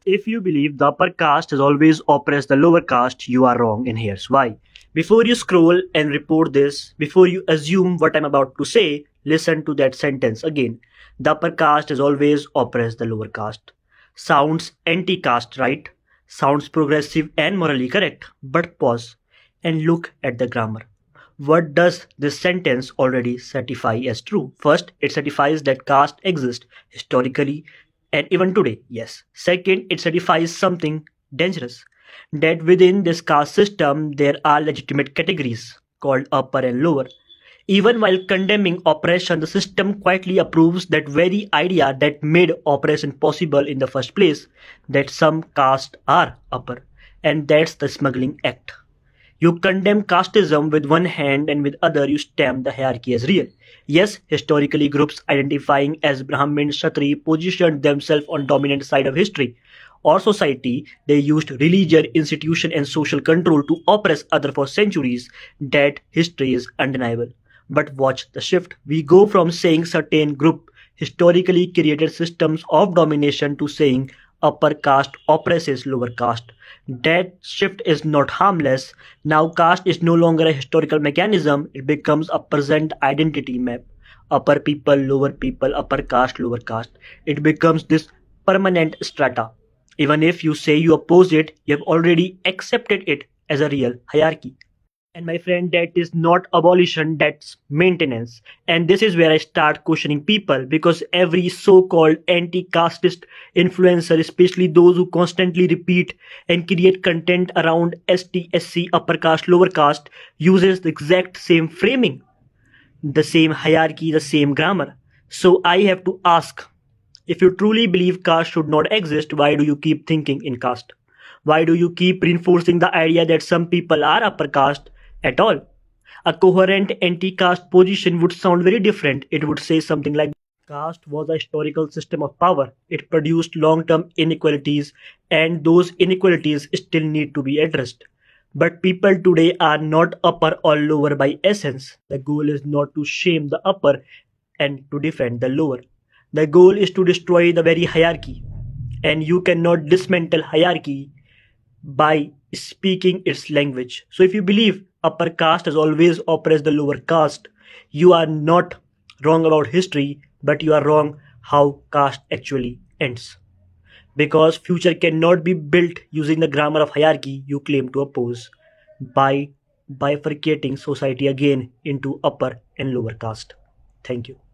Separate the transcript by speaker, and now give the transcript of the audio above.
Speaker 1: If you believe the upper caste has always oppressed the lower caste, you are wrong, and here's why. Before you scroll and report this, before you assume what I'm about to say, listen to that sentence again. The upper caste has always oppressed the lower caste. Sounds anti caste, right? Sounds progressive and morally correct. But pause and look at the grammar. What does this sentence already certify as true? First, it certifies that caste exists historically and even today, yes. Second, it certifies something dangerous, that within this caste system there are legitimate categories called upper and lower. Even while condemning oppression, the system quietly approves that very idea that made oppression possible in the first place, that some castes are upper, and that's the smuggling act. You condemn casteism with one hand and with other you stamp the hierarchy as real. Yes, historically groups identifying as Brahmin Kshatri positioned themselves on dominant side of history or society. They used religion, institution and social control to oppress other for centuries. That history is undeniable. But watch the shift. We go from saying certain group historically created systems of domination to saying upper caste oppresses lower caste. That shift is not harmless. Now caste is no longer a historical mechanism, it becomes a present identity map. Upper people, upper caste, lower caste. It becomes this permanent strata. Even if you say you oppose it, you have already accepted it as a real hierarchy. And my friend, that is not abolition, that's maintenance. And this is where I start questioning people because every so called anti casteist influencer, especially those who constantly repeat and create content around ST, SC, upper caste, lower caste, uses the exact same framing, the same hierarchy, the same grammar. So I have to ask, if you truly believe caste should not exist, why do you keep thinking in caste? Why do you keep reinforcing the idea that some people are upper caste at all? A coherent anti caste position would sound very different. It would say something like caste was a historical system of power. It produced long term inequalities, and those inequalities still need to be addressed. But people today are not upper or lower by essence. The goal is not to shame the upper and to defend the lower. The goal is to destroy the very hierarchy. And you cannot dismantle hierarchy by speaking its language. So if you believe upper caste has always oppressed the lower caste, you are not wrong about history, but you are wrong how caste actually ends. Because future cannot be built using the grammar of hierarchy you claim to oppose by bifurcating society again into upper and lower caste. Thank you.